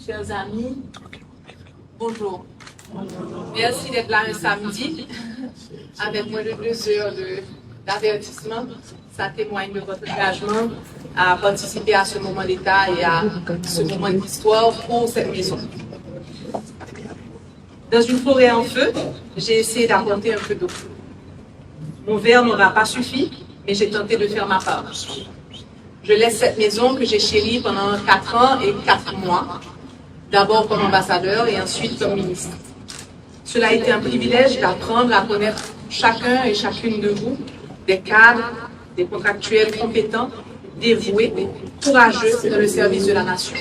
chers amis, bonjour. Merci d'être là un samedi avec moins de 2 heures d'avertissement. Ça témoigne de votre engagement à participer à ce moment d'état et à ce moment d'histoire pour cette maison. Dans une forêt en feu, j'ai essayé d'apporter un peu d'eau. Mon verre n'aura pas suffi, mais j'ai tenté de faire ma part. Je laisse cette maison que j'ai chérie pendant 4 ans et 4 mois, d'abord comme ambassadeur et ensuite comme ministre. Cela a été un privilège d'apprendre à connaître chacun et chacune de vous, des cadres, des contractuels compétents, dévoués, courageux dans le service de la nation.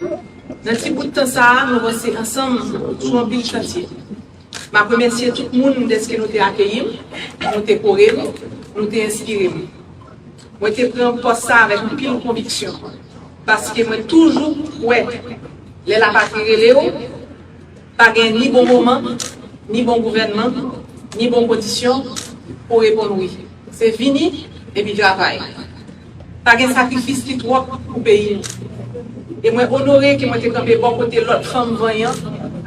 Dans un petit bout de temps, nous sommes ensemble sur un pile chantier. Je remercie tout le monde de ce que nous avons accueilli, nous avons coré, nous avons inspiré. Moi, je prends poste ça avec une pile conviction. Parce que moi, toujours, ouais, la patrie relève, pas ni bon moment, ni bon gouvernement, ni bonne condition pour répondre oui. C'est fini et puis travail. Pas de sacrifice qui trop pour le pays. Et moi, honoré que moi, je campé bon côté l'autre femme voyant,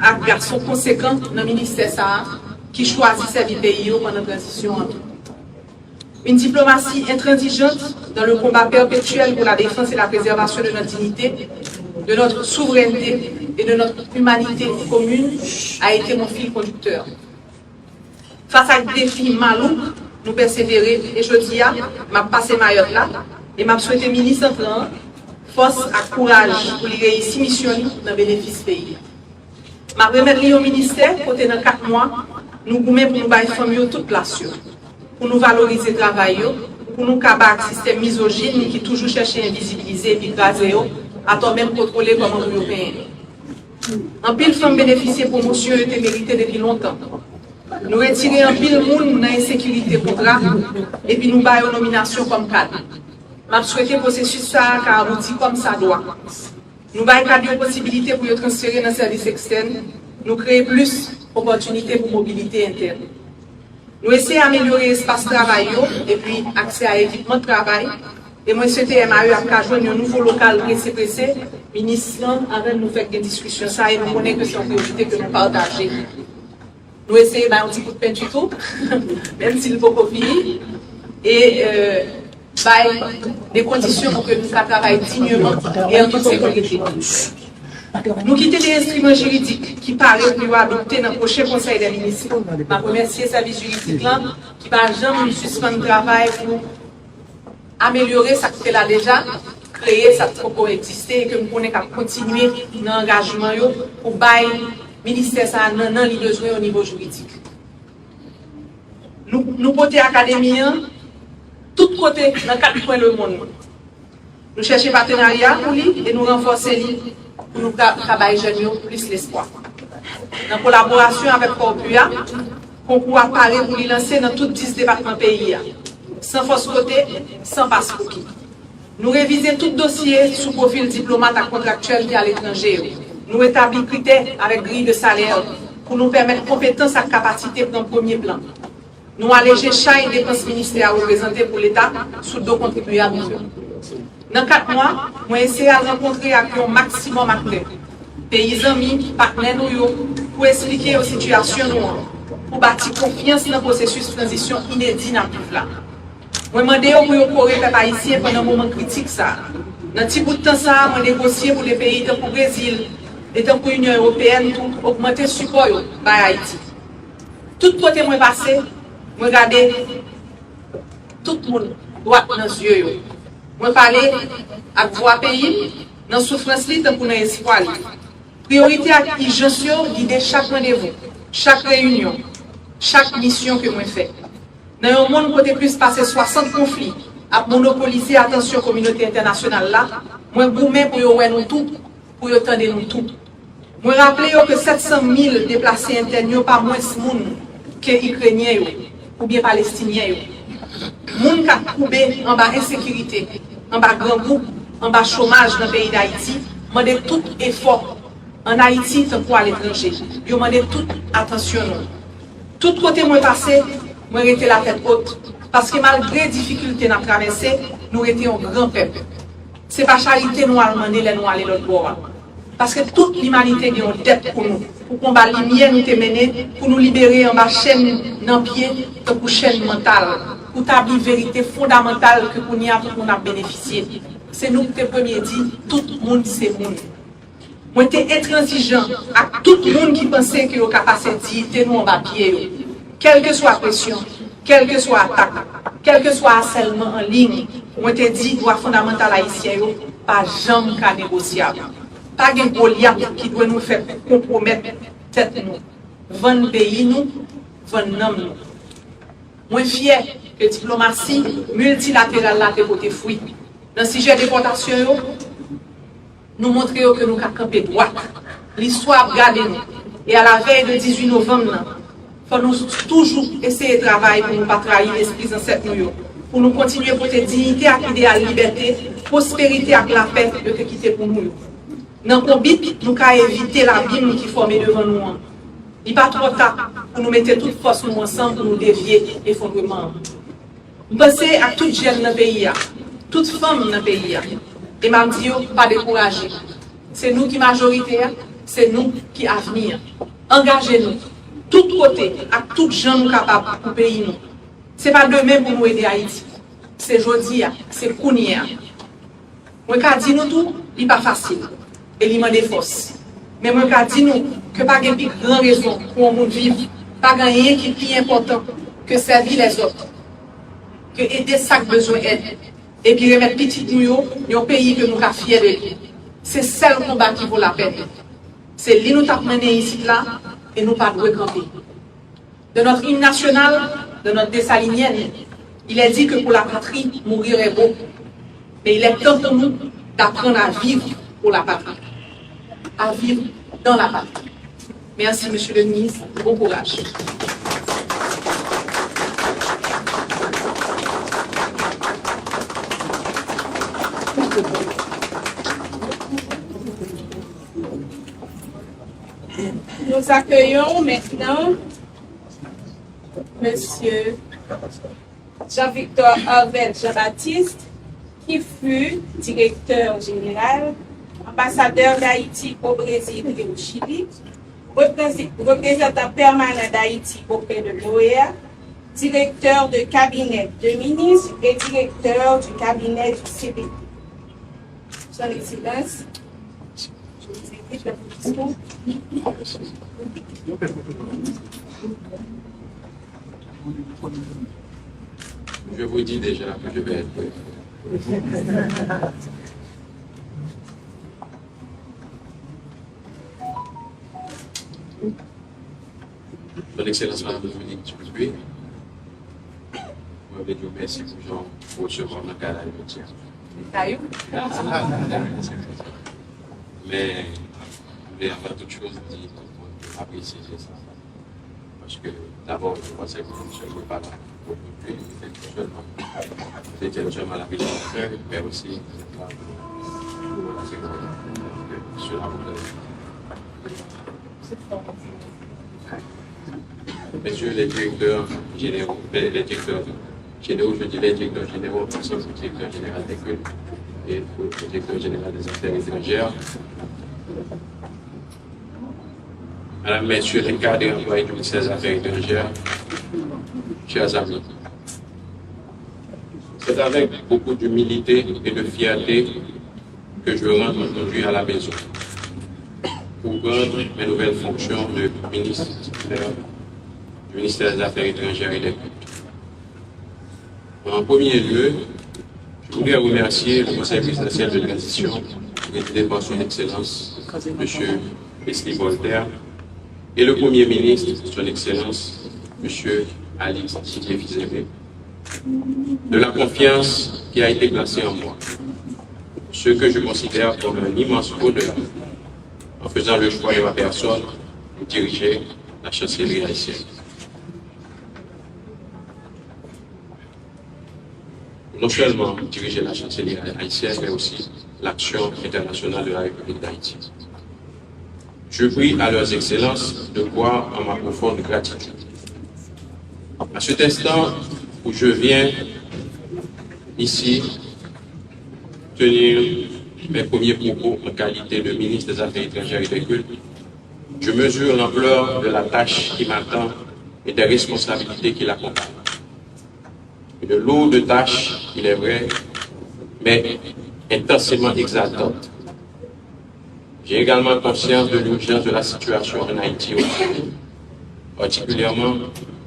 un garçon conséquent dans le ministère ça, qui choisit servir le pays pendant la transition. Une diplomatie intransigeante dans le combat perpétuel pour la défense et la préservation de notre dignité, de notre souveraineté et de notre humanité commune a été mon fil conducteur. Face à des défis malous, nous persévérer et je dis, m'a passé Mayotte là et m'a souhaité ministre entrant, force et courage pour les réussir mission dans le bénéfice pays. Ma remettre au ministère, côté dans 4 mois, nous goumons pour nous bailler famille toute place, pour nous valoriser le travail, pour nous combattre le système misogyne qui toujours cherche à invisibiliser et écraser, à toi même contrôler comme un Européen. En pile femme bénéficier de promotion était méritée depuis longtemps. Nous retirer en pile monde dans l'insécurité pour et puis nous bailler une nomination comme cadre. Je souhaite le processus ça car abouti comme ça doit. Nous bailler cadre possibilité pour transférer dans le service externe, nous créer plus d'opportunités pour mobilité interne. Nous essayons d'améliorer l'espace de travail et puis accès à l'équipement de travail. Et moi, souhaite MAE à joindre un nouveau local pressé, ministre, avec nous faire des discussions ça et nous connaissons que c'est une priorité que nous partageons. Nous essayons un petit coup de peinture tout, même s'il faut pas finir, et des conditions pour que nous travaillions dignement et en toute sécurité. Nous quittons des instruments juridiques qui paraissent pour adopter dans le prochain conseil des ministres. Je remercie le service juridique là, qui va jamais suspendre le travail pour améliorer ce qui est là déjà, créer ça qui peut exister et que nous pouvons continuer dans l'engagement pour bailler le ministère dans les besoins au niveau juridique. Nous portons l'académie, tout côté, dans 4 coins du monde. Nous cherchons partenariat pour lui et nous renforcer lui pour nous travailler jeunes plus l'espoir. Dans collaboration avec Corpua, concours apparaît pour lui lancer dans tous 10 départements pays. Sans force côté, sans passeport. Nous révisons tout dossier sous profil diplomate et contractuel qui est à l'étranger. Nous établissons critères avec grille de salaire pour nous permettre compétence et capacité dans le premier plan. Nous alléger chaque dépense ministérielle représentée pour l'État sous 2 contribuables. Dans 4 mois, nous essayons de rencontrer avec un maximum d'acteurs, pays amis, partenaires, pour expliquer aux situations, pour bâtir confiance dans le processus de transition inédit dans le là. Je demande pour le Corée peuple haïtien pendant un moment critique. Dans un petit bout de temps, je négocie pour les pays comme le Brésil et pour l'Union européenne pour augmenter le support à Haïti. Tout côté moi passé, je regarde tout le monde droit dans les yeux. Je parle avec voix pays, dans la souffrance, pour l'espoir. Priorité à l'urgence, guider chaque rendez-vous, chaque réunion, chaque mission que je fais. Dans un monde côté plus passé 60 conflits, à monopoliser l'attention communauté internationale là, moi gourmet pour y nous tout, pour y entendre nous tout. Moi rappeler que 700 000 déplacés internes pas moins de monde que Ukrainiens ou bien Palestiniens. Monde qui a coupé en bas insécurité, en bas grand groupe, en bas chômage dans le pays d'Haïti, demande tout effort en Haïti tant pour à l'étranger. Yo demande toute attention. Tout côté moi passé, moi j'étais la tête haute parce que malgré les difficultés nous traversées, nous étions un grand peuple. C'est pas charité nous allons demander les nous aller l'autre bord. Parce que toute l'humanité a une tête pour nous. Pour combattre la lumière nous mener, pour nous libérer en bas chaîne dans pied, pour chaîne mentale. Pour établir la vérité fondamentale que pour nous a bénéficié. C'est nous qui avons premier dit, tout le monde c'est monde. Moi, j'étais intransigeant avec tout le monde qui pensait qu'il y a capacité de nous en bas pied. Quelle que soit la pression, quelle que soit l'attaque, quel que soit le harcèlement en ligne, moi, j'étais dit, droit fondamental haïtien, pas jamais négociable. Pas de Goliath qui doit nous faire compromettre tête nous. 20 pays nous, 20 noms nous. Moi, fier que la diplomatie multilatérale là de côté fruit. Dans le sujet de déportation, nous montrons que nous avons campé droit. L'histoire regarde nous. Et à la veille de 18 novembre, il faut nous toujours essayer de travailler pour ne pas trahir l'esprit ancêtre nous. Pour nous continuer à porter dignité à l'idéal liberté, prospérité à la paix de te quitter pour nous. Dans le but, nous avons évité l'abîme qui formait devant nous. Il n'est pas trop tard pour nous mettre toutes forces nous ensemble pour nous dévier l'effondrement. Nous pensons à toutes jeunes dans le pays, toutes femmes dans le pays. Et m'a dit, pas décourager. C'est nous qui majorité, c'est nous qui avenir. Engagez-nous, tout côté, à toutes gens nous capables pour le pays. Ce n'est pas demain pour nous aider Haïti. C'est aujourd'hui, c'est Kounia. Moi, je dis nous tout, il n'est pas facile. Et il manque des forces. Mais moi, je dis nous que pas de plus grande raison pour un monde vivre, pas rien qui est plus important que servir les autres, que aider chaque besoin d'aide. Et puis remettre petit nous dans un pays que nous sommes fiers de lui. C'est ça le combat qui vaut la peine. C'est lui nous avons mené ici là et nous pas de camper. De notre hymne national, de notre dessalinienne, il est dit que pour la patrie, mourir est beau. Mais il est temps pour nous d'apprendre à vivre pour la patrie. À vivre dans la patrie. Merci, Monsieur le ministre. Bon courage. Nous accueillons maintenant Monsieur Jean-Victor Harvel Jean-Baptiste, qui fut directeur général, ambassadeur d'Haïti au Brésil et au Chili, représentant permanent d'Haïti auprès de l'OEA, directeur de cabinet de ministre et directeur du cabinet du CBD. Son Excellence, je vous invite à vous discours. Je vous dis déjà que je vais être bref. Son Excellence Madame Dominique Dupoué, vous avez dit merci pour recevoir ma carrière de métier. Mais je voulais avant toute chose dire pour apprécier ça. Parce que d'abord, je pensais que je ne serais pas là pour nous seulement. Vous étiez seulement la ville de faire, mais aussi vous êtes là pour la sécurité. Cela vous aide. Messieurs les directeurs généraux, je dis les directeurs généraux, ainsi que le directeur général des cultes et le directeur général des affaires étrangères, Madame, Messieurs les cadres et employés du ministère des Affaires étrangères, chers amis, c'est avec beaucoup d'humilité et de fierté que je rentre aujourd'hui à la maison pour prendre mes nouvelles fonctions de ministre du ministère des Affaires étrangères et des cultes. En premier lieu, je voudrais remercier le Conseil présidentiel de transition, présidé par son Excellence, M. Wesley Voltaire, et le Premier ministre, son Excellence, M. Alix Tshisekedi, de la confiance qui a été placée en moi, ce que je considère comme un immense honneur en faisant le choix de ma personne pour diriger la chancellerie haïtienne. Non seulement diriger la chancellerie haïtienne, mais aussi l'action internationale de la République d'Haïti. Je prie à leurs excellences de croire en ma profonde gratitude. À cet instant où je viens ici tenir mes premiers propos en qualité de ministre des Affaires étrangères et des cultes, je mesure l'ampleur de la tâche qui m'attend et des responsabilités qui l'accompagnent. Une lourde tâche, il est vrai, mais intensément exaltante. J'ai également conscience de l'urgence de la situation en Haïti, particulièrement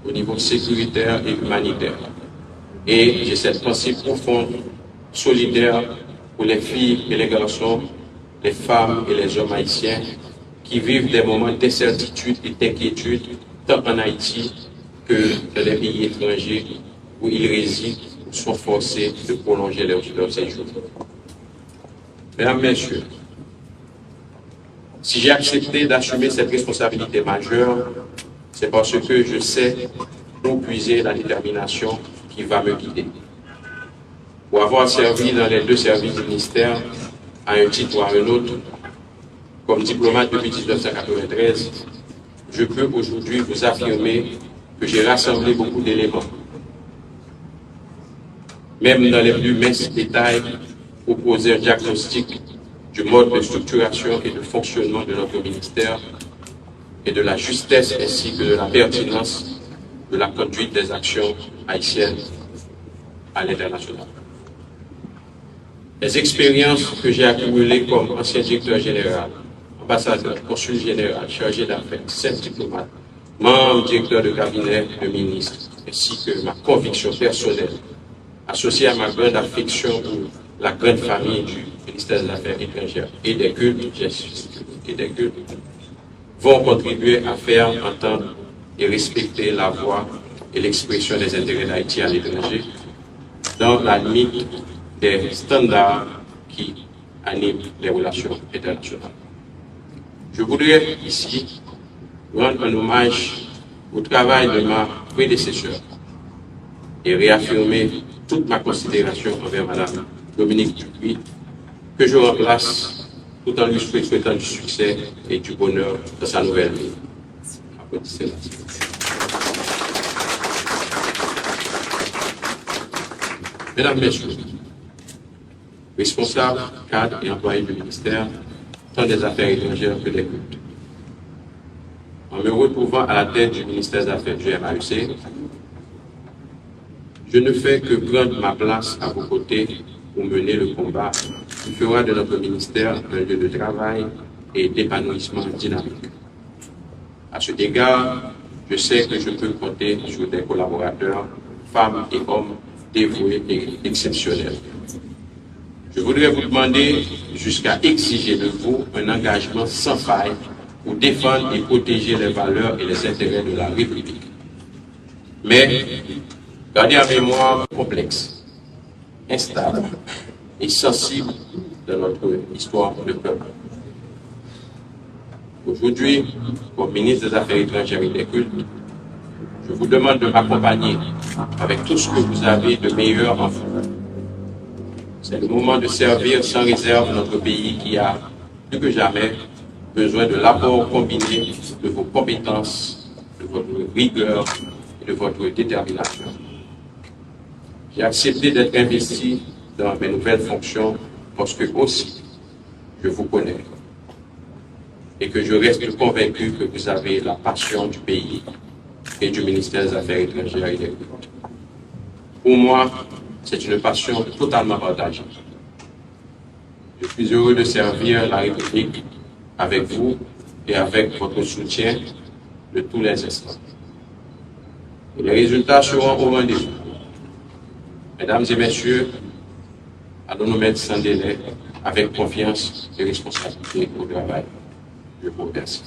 au niveau sécuritaire et humanitaire. Et j'ai cette pensée profonde, solidaire pour les filles et les garçons, les femmes et les hommes haïtiens qui vivent des moments d'incertitude et d'inquiétude tant en Haïti que dans les pays étrangers où ils résident ou sont forcés de prolonger leur séjour. Mesdames, Messieurs, si j'ai accepté d'assumer cette responsabilité majeure, c'est parce que je sais où puiser la détermination qui va me guider. Pour avoir servi dans les deux services du ministère, à un titre ou à un autre, comme diplomate depuis 1993, je peux aujourd'hui vous affirmer que j'ai rassemblé beaucoup d'éléments, même dans les plus minces détails, pour poser un diagnostic du mode de structuration et de fonctionnement de notre ministère et de la justesse ainsi que de la pertinence de la conduite des actions haïtiennes à l'international. Les expériences que j'ai accumulées comme ancien directeur général, ambassadeur, consul général, chargé d'affaires, chef diplomate, membre directeur de cabinet de ministre, ainsi que ma conviction personnelle, associée à ma grande affection pour la grande famille du ministère des Affaires étrangères et des cultes, vont contribuer à faire entendre et respecter la voix et l'expression des intérêts d'Haïti à l'étranger dans la limite des standards qui animent les relations internationales. Je voudrais ici rendre un hommage au travail de ma prédécesseur et réaffirmer toute ma considération envers Mme Dominique Dupuis, que je remplace tout en lui souhaitant du succès et du bonheur dans sa nouvelle vie. Applaudissez-la. Mesdames, Messieurs, responsables, cadres et employés du ministère, tant des Affaires étrangères que des cultes. En me retrouvant à la tête du ministère des Affaires du MAEC, je ne fais que prendre ma place à vos côtés pour mener le combat qui fera de notre ministère un lieu de travail et d'épanouissement dynamique. À cet égard, je sais que je peux compter sur des collaborateurs, femmes et hommes dévoués et exceptionnels. Je voudrais vous demander jusqu'à exiger de vous un engagement sans faille pour défendre et protéger les valeurs et les intérêts de la République. Mais gardez en mémoire complexe, instable et sensible de notre histoire de peuple. Aujourd'hui, comme ministre des Affaires étrangères et des cultes, je vous demande de m'accompagner avec tout ce que vous avez de meilleur en vous. C'est le moment de servir sans réserve notre pays qui a, plus que jamais, besoin de l'apport combiné de vos compétences, de votre rigueur et de votre détermination. J'ai accepté d'être investi dans mes nouvelles fonctions parce que aussi, je vous connais et que je reste convaincu que vous avez la passion du pays et du ministère des Affaires étrangères et des cultes. Pour moi, c'est une passion totalement partagée. Je suis heureux de servir la République avec vous et avec votre soutien de tous les instants. Et les résultats seront au rendez-vous. Mesdames et messieurs, allons nous mettre sans délai, avec confiance et responsabilité au travail. Je vous remercie.